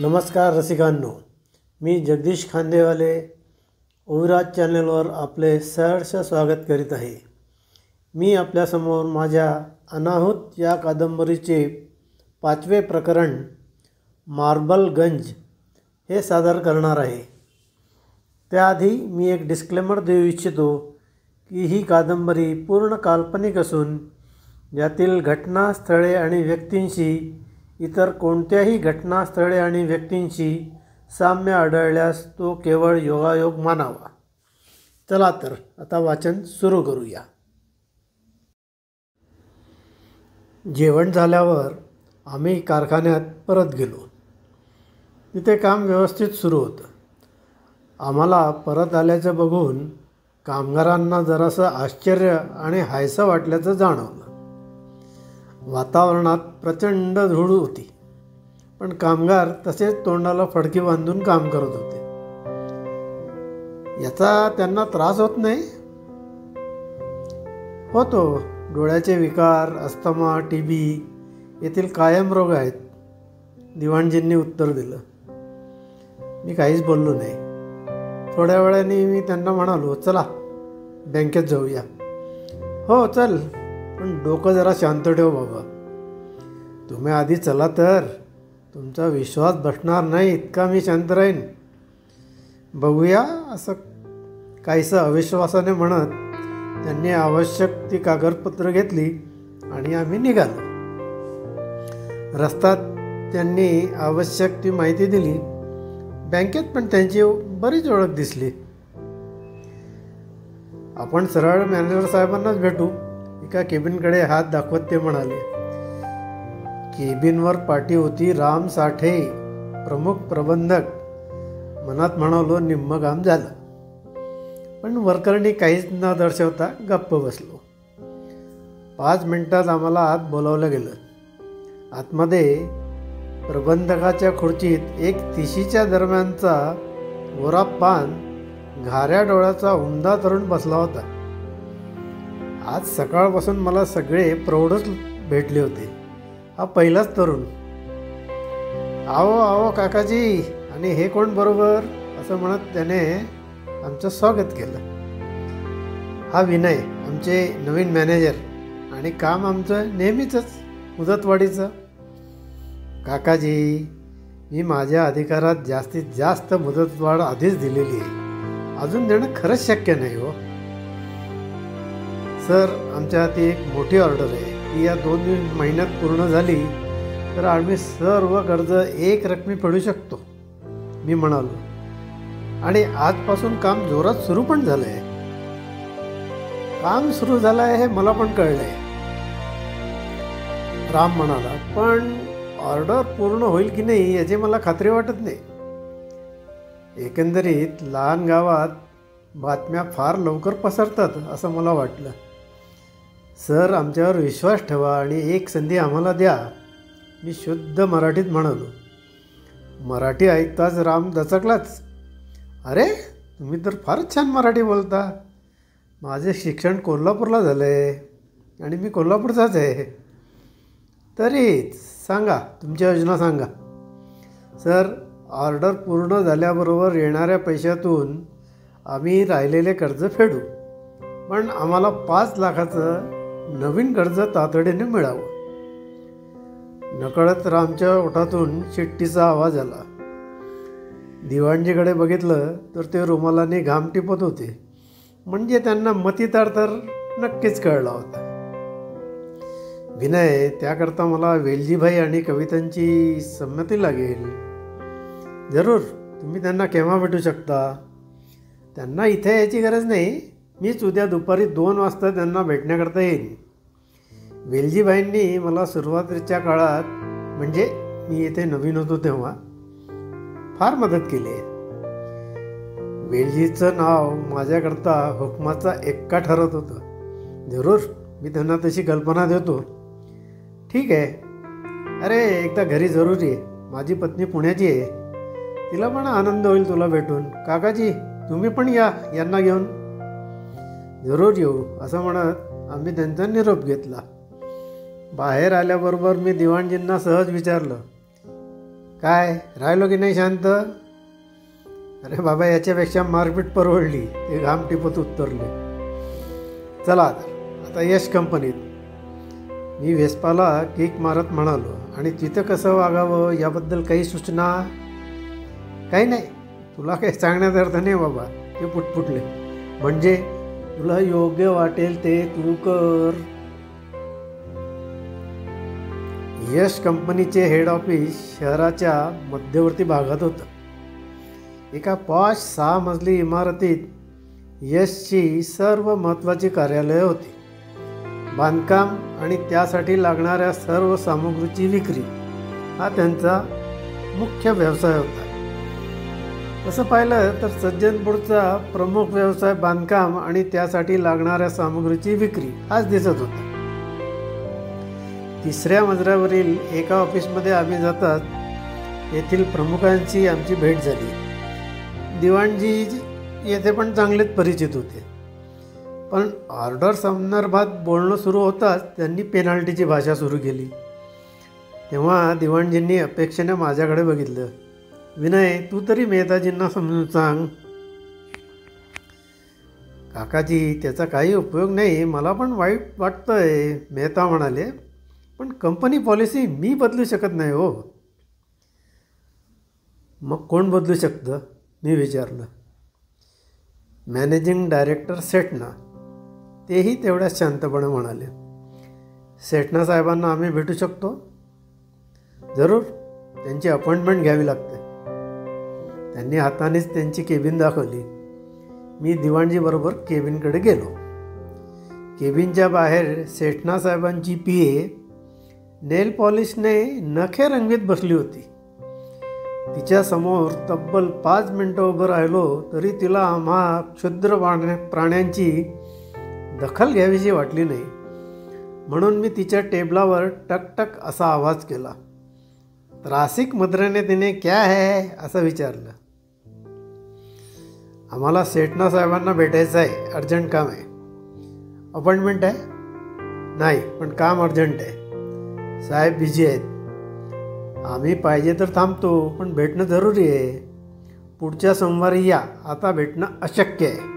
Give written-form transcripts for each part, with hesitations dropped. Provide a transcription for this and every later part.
नमस्कार रसिकांनो, मी जगदीश खांदेवाले ओविराज चॅनलवर आपले सहर्ष स्वागत करीत आहे. मी आपल्यासमोर माझ्या अनाहूत या कादंबरीचे 5वे प्रकरण मार्बलगंज हे सादर करणार आहे. त्याआधी मी एक डिस्क्लेमर देऊ इच्छितो की ही कादंबरी पूर्ण काल्पनिक असून यातील घटनास्थळे आणि व्यक्तींशी इतर कोणत्याही घटनास्थळे आणि व्यक्तींशी साम्य आढळल्यास तो केवळ योगायोग मानावा. चला तर आता वाचन सुरू करूया. जेवण झाल्यावर आम्ही कारखान्यात परत गेलो. तिथे काम व्यवस्थित सुरू होतं. आम्हाला परत आल्याचं बघून कामगारांना जरासं आश्चर्य आणि हायसं वाटल्याचं जाणवलं. वातावरणात प्रचंड धूळ होती, पण कामगार तसेच तोंडाला फडकी बांधून काम करत होते. याचा त्यांना त्रास होत नाही? होतो. डोळ्याचे विकार, अस्थमा, TB येथील कायम रोग आहेत, दिवाणजींनी उत्तर दिलं. मी काहीच बोललो नाही. थोड्या वेळाने मी त्यांना म्हणालो, चला बँकेत जाऊया. हो चल, पण डोकं जरा शांत ठेव बाबा. तुम्ही आधी चला तर तुमचा विश्वास बसणार नाही इतका मी शांत राहीन. बघूया, असं काहीसं अविश्वासाने म्हणत त्यांनी आवश्यक ती कागदपत्र घेतली आणि आम्ही निघालो. रस्त्यात त्यांनी आवश्यक ती माहिती दिली. बँकेत पण त्यांची बरीच ओळख दिसली. आपण सरळ मॅनेजर साहेबांनाच भेटू, एका केबिनकडे हात दाखवत ते म्हणाले. केबिनवर पाटी होती राम साठे, प्रमुख प्रबंधक. मनात म्हणालो, निम्म काम झालं. पण वरकरणी काहीच न दर्शवता गप्प बसलो. 5 मिनिटात आम्हाला आत बोलावलं गेलं. आतमध्ये प्रबंधकाच्या खुर्चीत एक 30च्या दरम्यानचा गोरा पान, घाऱ्या डोळ्याचा उमदा तरुण बसला होता. आज सकाळपासून मला सगळे प्रौढच भेटले होते. हा पहिलाच तरुण. आओ आओ काकाजी, आणि हे कोण बरोबर, असं म्हणत त्याने आमचं स्वागत केलं. हा विनय, आमचे नवीन मॅनेजर, आणि काम आमचं नेहमीचंच मुदतवाढीचं. काकाजी, मी माझ्या अधिकारात जास्तीत जास्त मुदतवाढ आधीच दिलेली आहे. अजून देणं खरंच शक्य नाही हो. सर, आमच्या हाती एक मोठी ऑर्डर आहे. ती या 2 महिन्यात पूर्ण झाली तर आम्ही सर्व कर्ज एक रकमी फेडू शकतो, मी म्हणालो. आणि आजपासून काम जोरात सुरू पण झालं आहे. काम सुरू झालं आहे हे मला पण कळलं आहे, राम म्हणाला. पण ऑर्डर पूर्ण होईल की नाही याची मला खात्री वाटत नाही. एकंदरीत लहान गावात बातम्या फार लवकर पसरतात असं मला वाटलं. सर, आमच्यावर विश्वास ठेवा आणि एक संधी आम्हाला द्या, मी शुद्ध मराठीत म्हणालो. मराठी ऐकताच राम दचकलाच. अरे, तुम्ही तर फारच छान मराठी बोलता. माझे शिक्षण कोल्हापूरला झालं आहे आणि मी कोल्हापूरचाच आहे. तरीच सांगा, तुमची योजना सांगा. सर, ऑर्डर पूर्ण झाल्याबरोबर येणाऱ्या पैशातून आम्ही राहिलेले कर्ज फेडू, पण आम्हाला 5 लाखाचं नवीन कर्ज तातडीने मिळावं. नकळत रामच्या ओठातून शिट्टीचा आवाज आला. दिवाणजीकडे बघितलं तर ते रुमालाने घाम टिपत होते. म्हणजे त्यांना मतितार तर नक्कीच कळला होता. विनय, त्याकरता मला वेलजीभाई आणि कवितांची संमती लागेल. जरूर, तुम्ही त्यांना केव्हा भेटू शकता? त्यांना इथे यायची गरज नाही. मीच उद्या दुपारी 2 वाजता त्यांना भेटण्याकरता येईन. वेलजीभाईंनी मला सुरुवातीच्या काळात, म्हणजे मी इथे नवीन होतो तेव्हा, फार मदत केली आहे. वेलजीचं नाव माझ्याकरता हुकमाचा एक्का ठरत होतं. जरूर, मी त्यांना तशी कल्पना देतो. ठीक आहे. अरे, एकदा घरी जरूर ये. माझी पत्नी पुण्याची आहे. तिला पण आनंद होईल तुला भेटून. काकाजी, तुम्ही पण या यांना घेऊन. जरूर येऊ, असं म्हणत आम्ही त्यांचा निरोप घेतला. बाहेर आल्याबरोबर मी दिवाणजींना सहज विचारलं, काय राहिलो की नाही शांत? अरे बाबा, याच्यापेक्षा मारपीट परवडली, ते घाम टिपत उत्तरले. चला आता यश कंपनीत. मी वेस्पाला केक मारत म्हणालो. आणि तिथं कसं वागावं याबद्दल काही सूचना? काही नाही, तुला काही सांगण्यात अर्थ नाही बाबा, ते पुटपुटले. म्हणजे तुला योग्य वाटेल ते तू कर. यश कंपनीचे हेड ऑफिस शहराच्या मध्यवर्ती भागात होतं. एका पॉश 6 मजली इमारतीत यशची सर्व महत्त्वाची कार्यालयं होती. बांधकाम आणि त्यासाठी लागणाऱ्या सर्व सामुग्रीची विक्री हा त्यांचा मुख्य व्यवसाय होता. तसं पाहिलं तर सज्जनपूरचा प्रमुख व्यवसाय बांधकाम आणि त्यासाठी लागणाऱ्या सामुग्रीची विक्री हाच दिसत होता. 3ऱ्या मजल्यावरील एका ऑफिसमध्ये आम्ही जातात येथील प्रमुखांची आमची भेट झाली. दिवाणजी येथे पण चांगलेच परिचित होते. पण ऑर्डर संदर्भात बोलणं सुरू होताच त्यांनी पेनाल्टीची भाषा सुरू केली. तेव्हा दिवाणजींनी अपेक्षेने माझ्याकडे बघितलं. विनय, तू तरी मेहताजींना समजून सांग. काकाजी, त्याचा काही उपयोग नाही, मला पण वाईट वाटतंय, मेहता म्हणाले. पण कंपनी पॉलिसी मी बदलू शकत नाही हो. मग कोण बदलू शकतं? मी विचारलं. Managing director Sethna. तेही तेवढ्याच शांतपणे म्हणाले. सेठना साहेबांना आम्ही भेटू शकतो? जरूर, त्यांची अपॉइंटमेंट घ्यावी लागते. त्यांनी हातानेच त्यांची केबिन दाखवली. मी दिवाणजीबरोबर केबिनकडे गेलो. केबिनच्या बाहेर सेठना साहेबांची PA नेल पॉलिशने नखे रंगवीत बसली होती. तिच्यासमोर तब्बल 5 मिनटं उभं राहिलो तरी तिला आम्हा क्षुद्र प्राण्यांची दखल घ्यावीशी वाटली नाही. म्हणून मी तिच्या टेबलावर टकटक असा आवाज केला. त्रासिक मुद्रेने तिने क्या है असं विचारलं. आम्हाला सेठना साहेबांना भेटायचं आहे, अर्जंट काम आहे. अपॉइंटमेंट आहे? नाही, पण काम अर्जंट आहे. साहेब बिझी आहेत. आम्ही पाहिजे तर थांबतो, पण भेटणं जरुरी आहे. पुढच्या सोमवारी या, आता भेटणं अशक्य आहे.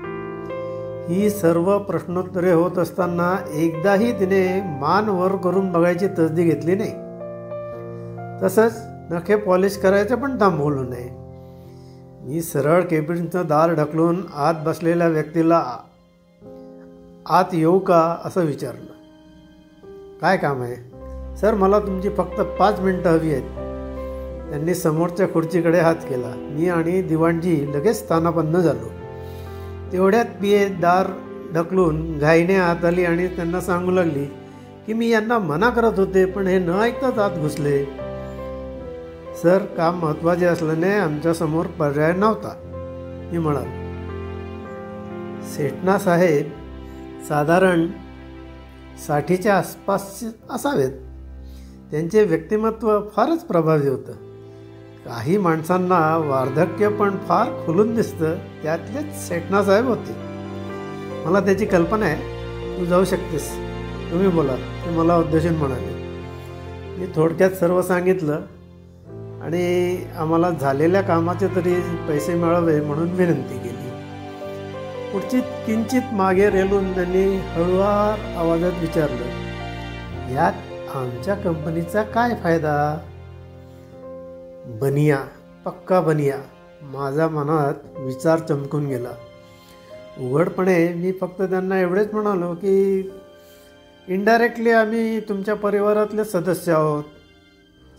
ही सर्व प्रश्नोत्तरे होत असताना एकदाही तिने मान वर करून बघायची तसदी घेतली नाही. तसंच नखे पॉलिश करायचं पण थांबवलं नाही. मी सरळ केबिनचं दार ढकलून आत बसलेल्या व्यक्तीला आत येऊ का असं विचारलं. काय काम आहे? सर, मला तुमची फक्त 5 मिनटं हवी आहेत. त्यांनी समोरच्या खुर्चीकडे हात केला. मी आणि दिवाणजी लगेच स्थानापन्न झालो. तेवढ्यात PA दार ढकलून घाईने आत आली आणि त्यांना सांगू लागली की मी यांना मना करत होते, पण हे न ऐकताच आत घुसले. सर, काम महत्त्वाचे असल्याने आमच्यासमोर पर्याय नव्हता, मी म्हणालो. सेठना साहेब साधारण 60च्या आसपास असावेत. त्यांचे व्यक्तिमत्व फारच प्रभावी होतं. काही माणसांना वार्धक्य पण फार खुलून दिसतं, त्यातलेच सेठना साहेब होते. मला त्याची कल्पना आहे. तू जाऊ शकतेस, तुम्ही बोला, ते मला उद्देशून म्हणाले. मी थोडक्यात सर्व सांगितलं आणि आम्हाला झालेल्या कामाचे तरी पैसे मिळावे म्हणून विनंती केली. पुढची किंचित मागे रेलून त्यांनी हळुवार आवाजात विचारलं, यात आमच्या कंपनीचा काय फायदा? बनिया, पक्का बनिया. माझ्या मनात विचार चमकून गेला. उघडपणे मी फक्त त्यांना एवढेच म्हणालो की इनडायरेक्टली आम्ही तुमच्या परिवारातले सदस्य आहोत,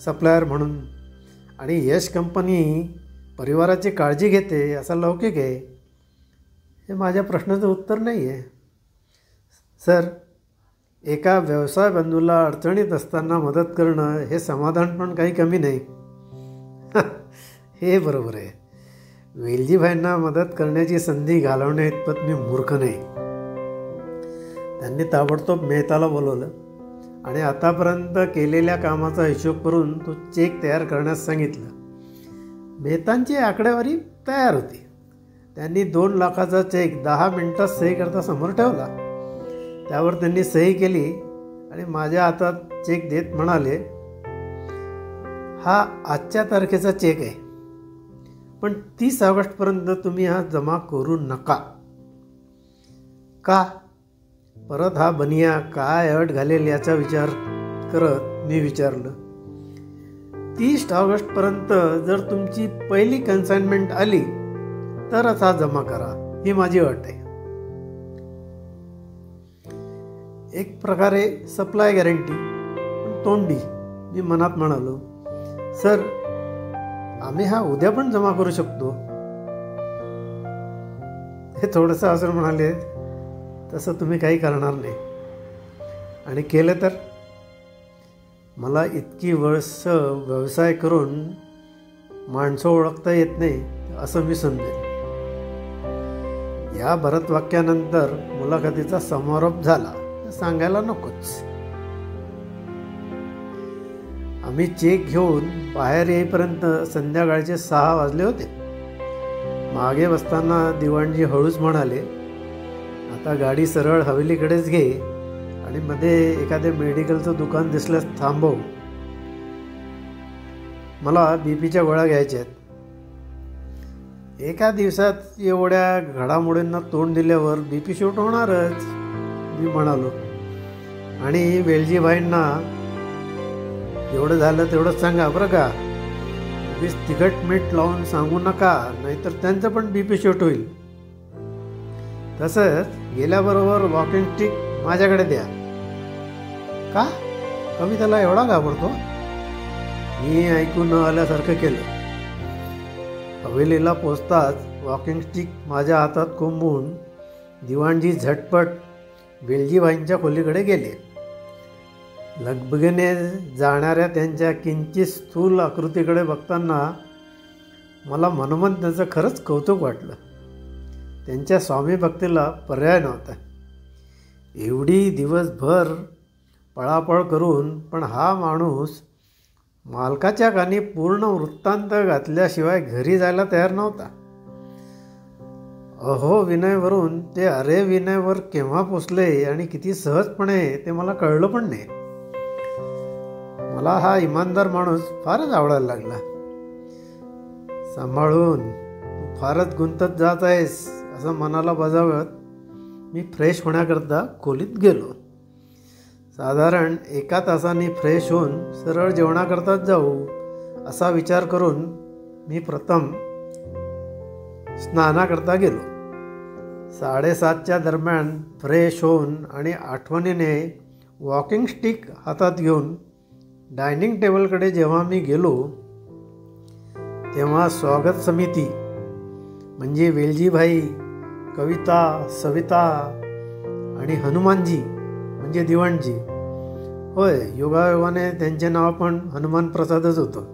सप्लायर म्हणून. आणि यश कंपनी परिवाराची काळजी घेते असा लौकिक आहे. हे माझ्या प्रश्नाचं उत्तर नाही आहे. सर, एका व्यवसाय बंधूला अडचणीत असताना मदत करणं हे समाधान पण काही कमी नाही. हे बरोबर आहे. वेलजीभाईंना मदत करण्याची संधी घालवण्या इतपत मी मूर्ख नाही. त्यांनी ताबडतोब मेहताला बोलवलं आणि आतापर्यंत केलेल्या कामाचा हिशोब करून तो चेक तयार करण्यास सांगितलं. मेहतांची आकडेवारी तयार होती. त्यांनी 2 लाखाचा चेक 10 मिनिटात सही करता समोर ठेवला. त्यावर त्यांनी सही केली आणि माझ्या हातात चेक देत म्हणाले, हा आजच्या तारखेचा चेक आहे, पण 30 ऑगस्टपर्यंत तुम्ही हा जमा करू नका. का? परत हा बनिया काय अट घालेल याचा विचार करत मी विचारलं. 30 ऑगस्टपर्यंत जर तुमची पहिली कन्साइनमेंट आली तरच हा जमा करा, ही माझी अट आहे. एक प्रकारे सप्लाय गॅरंटी, पण तोंडी. मी मनात म्हणालो, सर आम्ही हा उद्या पण जमा करू शकतो. हे थोडंसं असं म्हणाले, तसं तुम्ही काही करणार नाही, आणि केलं तर मला इतकी वर्ष व्यवसाय करून माणसं ओळखता येत नाही असं मी समजेन. या भरत वाक्यानंतर मुलाखतीचा समारोप झाला, सांगायला नकोच. आम्ही चेक घेऊन बाहेर येईपर्यंत संध्याकाळचे 6 वाजले होते. मागे बसताना दिवाणजी हळूच म्हणाले, आता गाडी सरळ हवेलीकडेच घे आणि मध्ये एखादे मेडिकलचं दुकान दिसल्यास थांबव. मला बीपीच्या गोळ्या घ्यायच्या आहेत. एका दिवसात एवढ्या घडामोडींना तोंड दिल्यावर बीपी शूट होणारच, मी म्हणालो. आणि वेलजीभाईंना एवढं झालं तेवढंच सांगा बरं का, उगीच तिखट मीठ लावून सांगू नका, नाहीतर त्यांचं पण बीपी शूट होईल. तसंच गेल्याबरोबर वॉकिंग स्टिक माझ्याकडे द्या. का? कविताला एवढा घाबरतो? मी ऐकून न आल्यासारखं केलं. हवेलीला पोचताच वॉकिंग स्टिक माझ्या हातात कोंबून दिवाणजी झटपट वेलजीभाईंच्या खोलीकडे गेले. लगबगीने जाणाऱ्या त्यांच्या किंचित स्थूल आकृतीकडे बघताना मला मनोमन त्यांचं खरंच कौतुक वाटलं. त्यांच्या स्वामी भक्तीला पर्याय नव्हता. एवढी दिवसभर पळापळ करून पण हा माणूस मालकाच्या कानी पूर्ण वृत्तांत घातल्याशिवाय घरी जायला तयार नव्हता. अहो विनयवरून ते अरे विनयवर केव्हा पोचले आणि किती सहजपणे ते मला कळलं पण नाही. मला हा इमानदार माणूस फारच आवडायला लागला. सांभाळून, तू फारच गुंतत जात आहेस असं मनाला बजावत मी फ्रेश होण्याकरता खोलीत गेलो. साधारण 1 तासाने फ्रेश होऊन सरळ जेवणाकरताच जाऊ असा विचार करून मी प्रथम स्नानाकरता गेलो. 7:30च्या दरम्यान फ्रेश होऊन आणि आठवणीने वॉकिंग स्टिक हातात घेऊन डायनिंग टेबलकडे जेव्हा मी गेलो तेव्हा स्वागत समिती म्हणजे वेलजीभाई, कविता, सविता आणि हनुमानजी म्हणजे दिवाणजी, होय योगायोगाने त्यांचे नाव पण हनुमान प्रसादच होतं,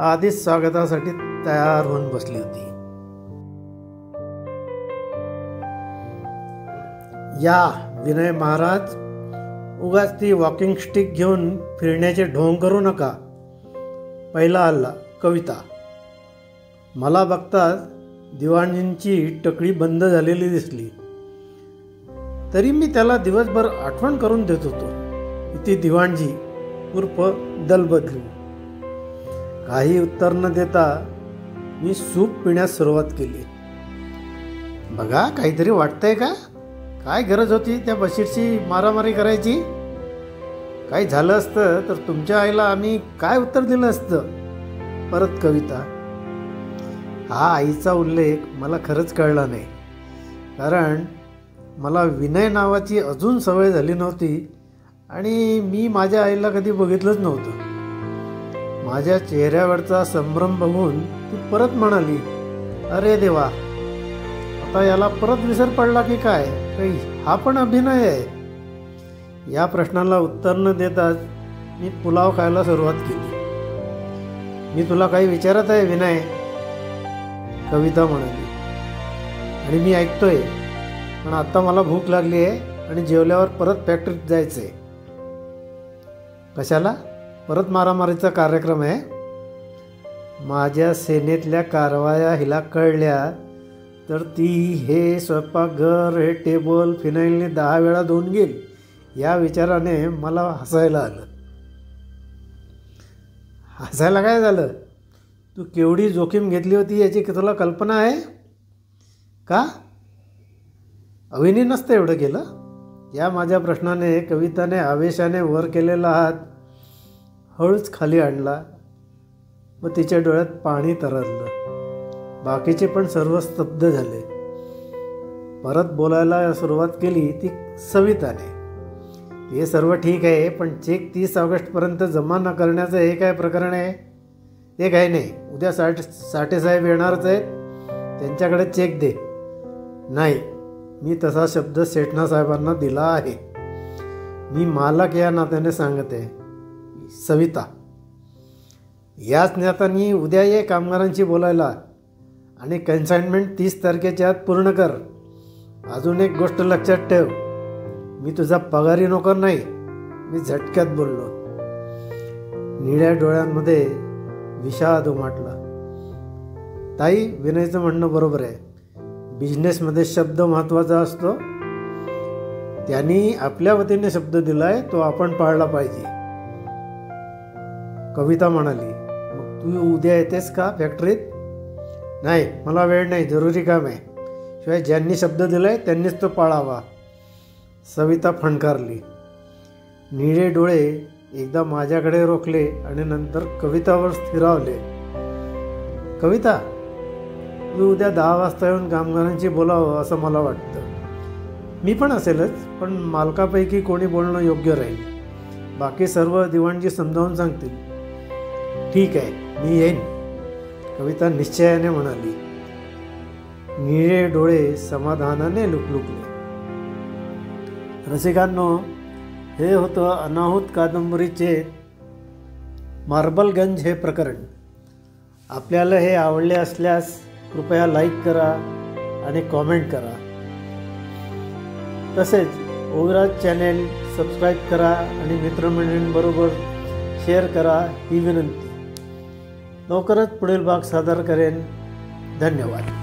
आधीच स्वागतासाठी तयार होऊन बसली होती. या विनय महाराज, उगाच ती वॉकिंग स्टिक घेऊन फिरण्याचे ढोंग करू नका. पहिला आला कविता. मला बघताच दिवाणजींची टकळी बंद झालेली दिसली. तरी मी त्याला दिवसभर आठवण करून देत होतो. इथे दिवाणजी उर्फ दलबदलू. काही उत्तर न देता मी सूप पिण्यास सुरुवात केली. बघा, काहीतरी वाटतंय का? काय गरज होती त्या बशीरची मारामारी करायची? काही झालं असतं तर तुमच्या आईला आम्ही काय उत्तर दिलं असतं? परत कविता. हा आईचा उल्लेख मला खरंच कळला नाही, कारण मला विनय नावाची अजून सवय झाली नव्हती आणि मी माझ्या आईला कधी बघितलंच नव्हतं. माझ्या चेहऱ्यावरचा संभ्रम बघून ती परत म्हणाली, अरे देवा, आता याला परत विसर पडला की काय? काही हा पण अभिनय आहे? या प्रश्नाला उत्तर न देताच मी पुलाव खायला सुरुवात केली. मी तुला काही विचारत आहे विनय, कविता म्हणाली. आणि मी ऐकतोय, पण आता मला भूक लागली आहे आणि जेवल्यावर परत फॅक्टरीत जायचं आहे. कशाला? परत मारामारीचा कार्यक्रम आहे? माझ्या सेनेतल्या कारवाया हिला कळल्या तर ती हे स्वयंपाकघर, हे टेबल फिनाईलने 10 वेळा धुवून गेली. या विचाराने मला हसायला आलं. हसायला काय झालं? तू केवढी जोखीम घेतली होती याची तुला कल्पना आहे का? अविनी नसतं एवढं केलं. या माझ्या प्रश्नाने कविताने आवेशाने वर केलेला हात हळूच खाली आणला व तिच्या डोळ्यात पाणी तरळलं. बाकीचे पण सर्व स्तब्ध झाले. परत बोलायला सुरुवात केली ती सविताने. हे सर्व ठीक आहे, पण चेक 30 ऑगस्टपर्यंत जमा न करण्याचं हे काय प्रकरण आहे? ते काही नाही, उद्या साठेसाहेब येणारच आहेत, त्यांच्याकडे चेक दे. नाही, मी तसा शब्द सेठनासाहेबांना दिला आहे. मी मालक या नात्याने सांगते सविता. याच नात्याने उद्या ये कामगारांशी बोलायला आणि कन्साइनमेंट 30 तारखेच्या आत पूर्ण कर. अजून एक गोष्ट लक्षात ठेव, मी तुझा पगारी नोकर नाही. मी झटक्यात बोललो. निळ्या डोळ्यांमध्ये विषाद उमटला. ताई, विनयचं म्हणणं बरोबर आहे. बिझनेसमध्ये शब्द महत्त्वाचा असतो. त्यांनी आपल्या वतीने शब्द दिलाय, तो आपण पाळला पाहिजे. कविता म्हणाली, मग तू उद्या येतेस का फॅक्टरीत? नाही, मला वेळ नाही, जरुरी काम आहे. शिवाय ज्यांनी शब्द दिलाय त्यांनीच तो पाळावा. सविता फणकारली. निळे डोळे एकदा माझ्याकडे रोखले आणि नंतर कवितावर स्थिरावले. कविता, तू उद्या 10 वाजता येऊन कामगारांशी बोलावं असं मला वाटतं. मी पण असेलच, पण मालकापैकी कोणी बोलणं योग्य राहील. बाकी सर्व दिवाणजी समजावून सांगतील. ठीक आहे, मी येईन, कविता निश्चयाने म्हणाली. निळे डोळे समाधानाने लुकलुकले. रसिकांनो, हे होतं अनाहूत कादंबरीचे मार्बलगंज हे प्रकरण. आपल्याला हे आवडले असल्यास कृपया लाईक करा आणि कॉमेंट करा. तसेच ओविराज चॅनेल सबस्क्राईब करा आणि मित्रमंडळींबरोबर शेअर करा ही विनंती. लवकरच पुढील भाग सादर करेन. धन्यवाद.